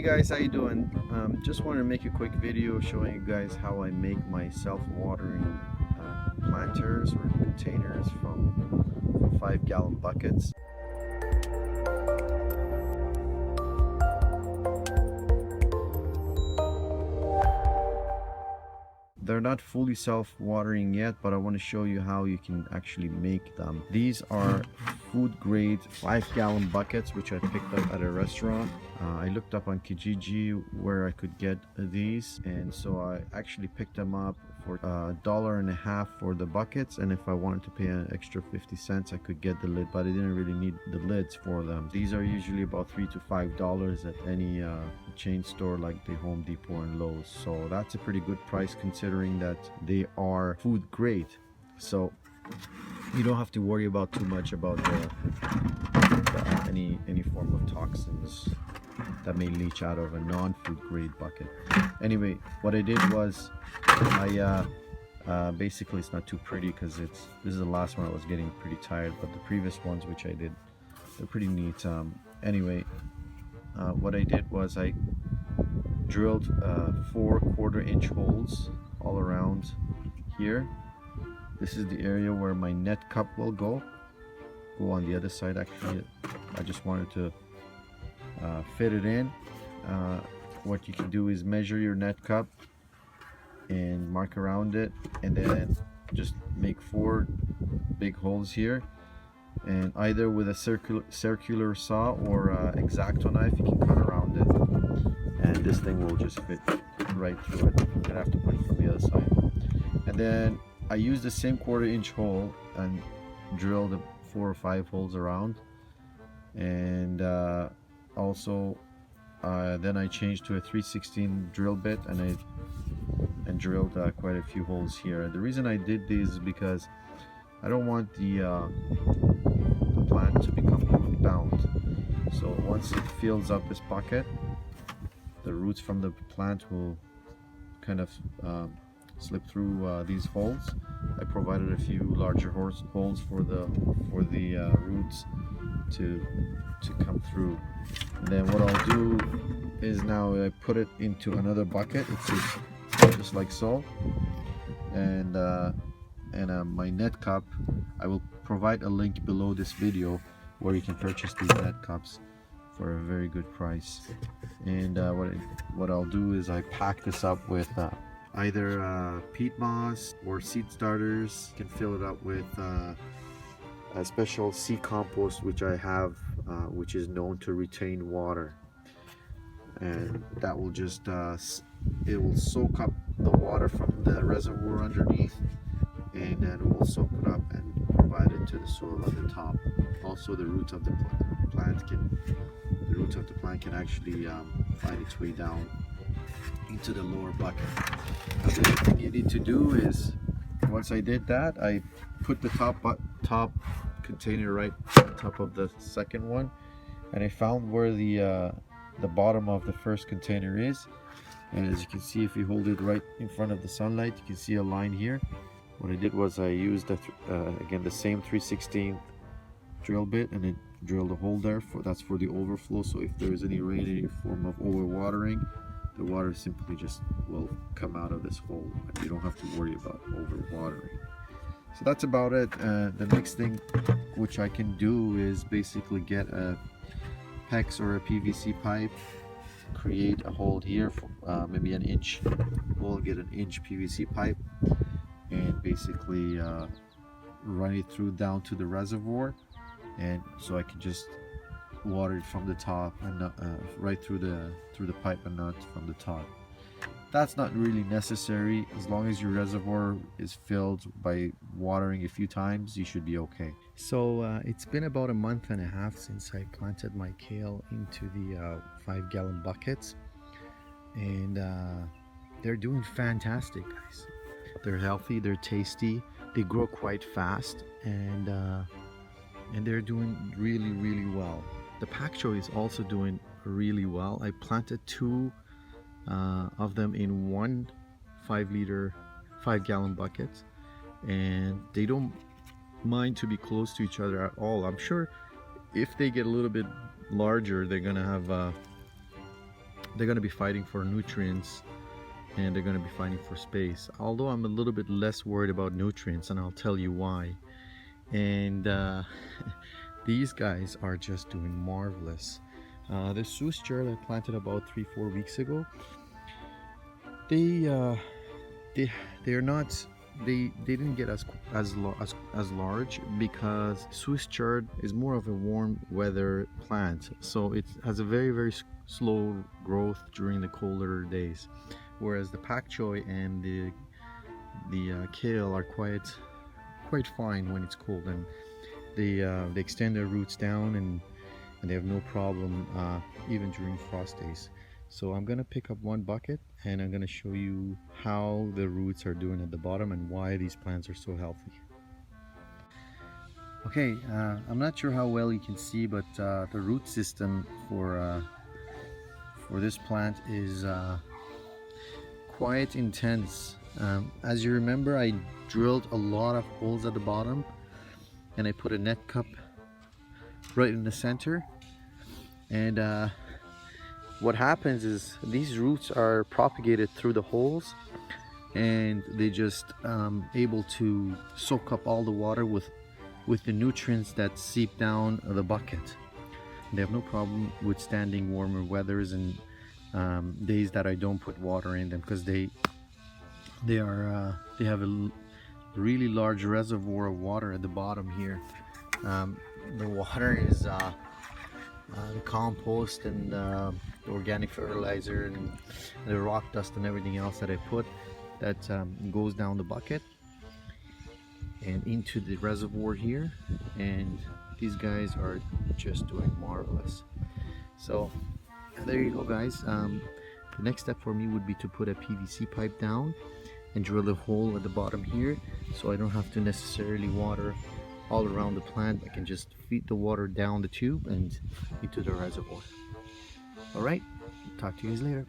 Hey guys, how you doing? Just wanted to make a quick video showing you guys how I make my self-watering planters or containers from 5-gallon buckets. They're not fully self-watering yet, but I want to show you how you can actually make them. These are food grade 5-gallon buckets which I picked up at a restaurant. I looked up on Kijiji where I could get these, and so I actually picked them up for $1.50 for the buckets, and if I wanted to pay an extra 50 cents I could get the lid, but I didn't really need the lids for them. These are usually about $3 to $5 at any chain store like the Home Depot and Lowe's, so that's a pretty good price considering that they are food grade, so you don't have to worry about too much about any form of toxins that may leach out of a non-food grade bucket. Anyway, what I did was I basically, it's not too pretty because this is the last one. I was getting pretty tired, but the previous ones which I did, they're pretty neat. Anyway, what I did was I drilled 4 1/4-inch holes all around here. This is the area where my net cup will go on the other side. Actually, I just wanted to fit it in. What you can do is measure your net cup and mark around it, and then just make 4 big holes here, and either with a circular saw or X-Acto knife you can cut around it, and this thing will just fit right through it. You're gonna have to put it from the other side. And then I used the same 1/4-inch hole and drilled 4 or 5 holes around, and also then I changed to a 3/16 drill bit, and drilled quite a few holes here. The reason I did this is because I don't want the plant to become rootbound. So once it fills up this bucket, the roots from the plant will kind of slip through these holes. I provided a few larger holes for the roots to come through. And then what I'll do is now I put it into another bucket. It's just like so, and my net cup, I will provide a link below this video where you can purchase these net cups for a very good price. And what I'll do is I pack this up with either peat moss or seed starters. You can fill it up with a special sea compost which I have, which is known to retain water, and that will just it will soak up the water from the reservoir underneath, and then it will soak it up and provide it to the soil at the top. Also, the roots of the plant can actually find its way down into the lower bucket. Now, the next thing you need to do is, once I did that, I put the top container right on top of the second one, and I found where the bottom of the first container is, and as you can see, if you hold it right in front of the sunlight, you can see a line here. What I did was I used again the same 3/16 drill bit, and it drilled a hole there. That's for the overflow, so if there is any rain, any form of overwatering, the water simply just will come out of this hole, and you don't have to worry about overwatering. So that's about it. The next thing which I can do is basically get a PEX or a PVC pipe, create a hole here for maybe an inch. We'll get an inch PVC pipe and basically run it through down to the reservoir, and so I can just water it from the top and not, right through the pipe, and not from the top. That's not really necessary. As long as your reservoir is filled by watering a few times, you should be okay. So it's been about a month and a half since I planted my kale into the 5-gallon buckets, and they're doing fantastic, guys. They're healthy, they're tasty, they grow quite fast, and they're doing really well. The pak choy is also doing really well. I planted 2 of them in 1 5-gallon bucket, and they don't mind to be close to each other at all. I'm sure if they get a little bit larger, they're gonna have they're going to be fighting for nutrients, and they're going to be fighting for space. Although I'm a little bit less worried about nutrients, and I'll tell you why. And these guys are just doing marvelous. The Swiss chard I planted about 3-4 weeks ago, they're not, they didn't get as large, because Swiss chard is more of a warm weather plant, so it has a very slow growth during the colder days, whereas the pak choy and the kale are quite fine when it's cold, and they extend their roots down, and they have no problem even during frost days. So I'm gonna pick up one bucket, and I'm gonna show you how the roots are doing at the bottom and why these plants are so healthy. Okay, I'm not sure how well you can see, but the root system for this plant is quite intense. As you remember, I drilled a lot of holes at the bottom, and I put a net cup right in the center, and what happens is these roots are propagated through the holes, and they just able to soak up all the water with the nutrients that seep down the bucket. They have no problem withstanding warmer weathers and days that I don't put water in them, because they have a really large reservoir of water at the bottom here. The water is the compost and the organic fertilizer and the rock dust and everything else that I put, that goes down the bucket and into the reservoir here, and these guys are just doing marvelous. So there you go, guys. The next step for me would be to put a PVC pipe down and drill a hole at the bottom here, so I don't have to necessarily water all around the plant. I can just feed the water down the tube and into the reservoir. All right, talk to you guys later.